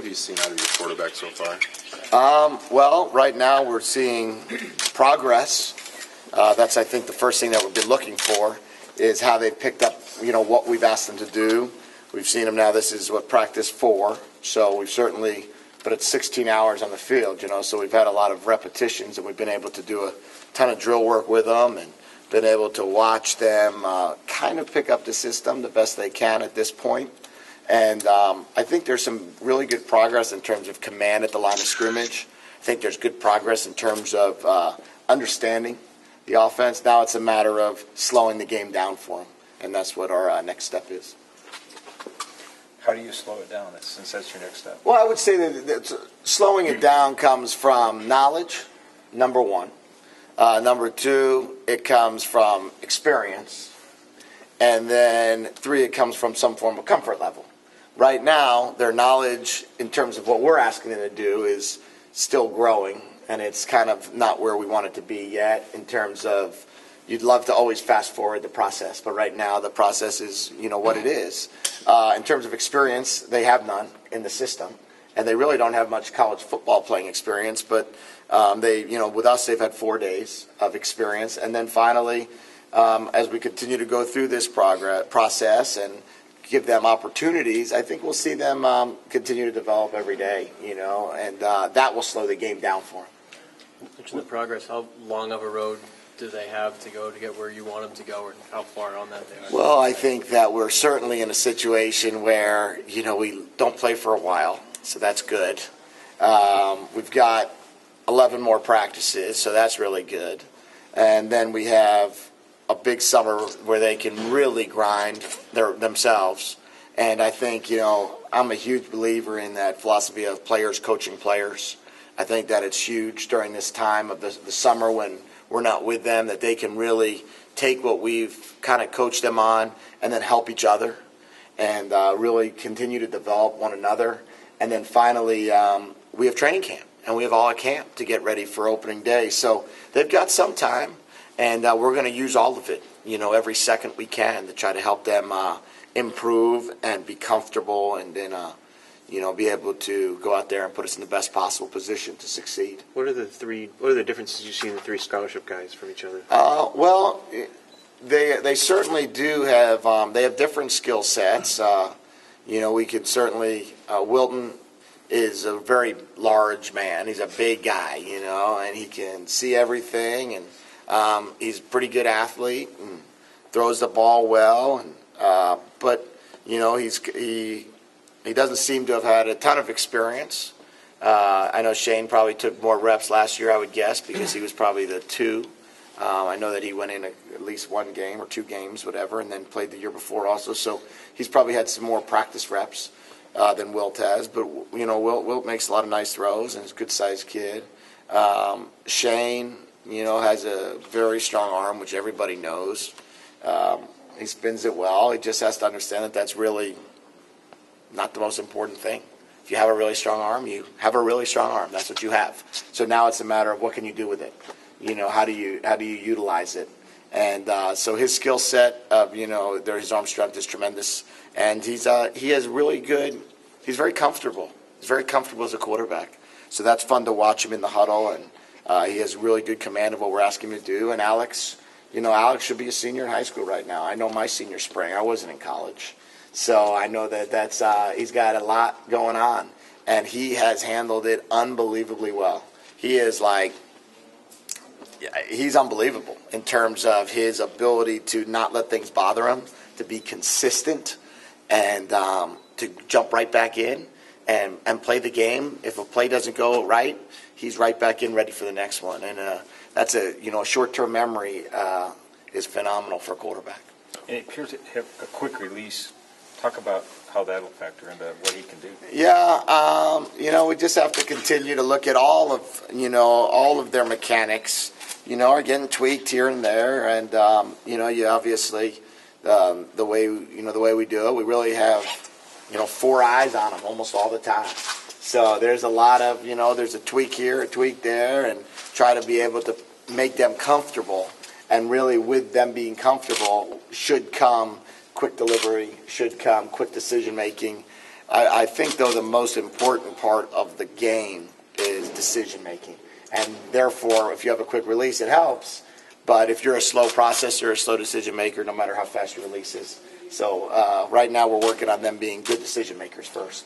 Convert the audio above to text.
have you seen out of your quarterback so far? Well, right now we're seeing progress. That's, I think, the first thing that we've been looking for is how they've picked up, what we've asked them to do. We've seen them now. This is what practice 4. So we've certainly, but it's 16 hours on the field, so we've had a lot of repetitions, and we've been able to do a ton of drill work with them and been able to watch them kind of pick up the system the best they can at this point. And I think there's some really good progress in terms of command at the line of scrimmage. I think there's good progress in terms of understanding the offense. Now it's a matter of slowing the game down for them, and that's what our next step is. How do you slow it down, since that's your next step? Well, I would say that slowing it down comes from knowledge, number 1. Number 2, it comes from experience. And then 3, it comes from some form of comfort level. Right now, their knowledge in terms of what we're asking them to do is still growing, and it's kind of not where we want it to be yet in terms of you'd love to always fast forward the process, but right now the process is, what it is. In terms of experience, they have none in the system, and they really don't have much college football playing experience, but they, with us, they've had 4 days of experience, and then finally, as we continue to go through this process and give them opportunities, I think we'll see them continue to develop every day, and that will slow the game down for them. Mention the progress. How long of a road do they have to go to get where you want them to go, and how far on that they are? Well, I think that we're certainly in a situation where, we don't play for a while, so that's good. We've got 11 more practices, so that's really good. And then we have a big summer where they can really grind themselves. And I think, I'm a huge believer in that philosophy of players coaching players. I think that it's huge during this time of the summer when we're not with them, that they can really take what we've kind of coached them on and then help each other and really continue to develop one another. And then finally, we have training camp, and we have all at camp to get ready for opening day. So they've got some time. And we're going to use all of it, every second we can to try to help them improve and be comfortable and then, be able to go out there and put us in the best possible position to succeed. What are the differences you see in the 3 scholarship guys from each other? Well, they certainly do have, they have different skill sets. We could certainly, Wilton is a very large man. He's a big guy, and he can see everything, and he's a pretty good athlete and throws the ball well, and but he doesn't seem to have had a ton of experience. I know Shane probably took more reps last year, I would guess, because he was probably the 2. I know that he went in at least 1 game or 2 games, whatever, and then played the year before also. So he's probably had some more practice reps than Wilt has. But Wilt makes a lot of nice throws and is a good-sized kid. Shane, has a very strong arm, which everybody knows. He spins it well. He just has to understand that that's really not the most important thing. If you have a really strong arm, you have a really strong arm. That's what you have. So now it's a matter of what can you do with it. How do you utilize it? And so his skill set of his arm strength is tremendous, and he has really good. He's very comfortable. He's very comfortable as a quarterback. So that's fun to watch him in the huddle, and he has really good command of what we're asking him to do. And Alex, Alex should be a senior in high school right now. I know my senior spring. I wasn't in college. So I know that's he's got a lot going on, and he has handled it unbelievably well. He's unbelievable in terms of his ability to not let things bother him, to be consistent, and to jump right back in and play the game. If a play doesn't go right, he's right back in ready for the next one. And that's a short-term memory is phenomenal for a quarterback. And it appears to have a quick release. Talk about how that will factor into what he can do. Yeah, we just have to continue to look at all of their mechanics. Are getting tweaked here and there, and you obviously the way we do it, we really have 4 eyes on them almost all the time. So there's a lot of there's a tweak here, a tweak there, and try to be able to make them comfortable. And really, with them being comfortable, should come quick delivery, should come quick decision making, I think, though, the most important part of the game is decision making. And therefore, if you have a quick release, it helps. But if you're a slow processor, a slow decision maker, no matter how fast your release is. So right now we're working on them being good decision makers first.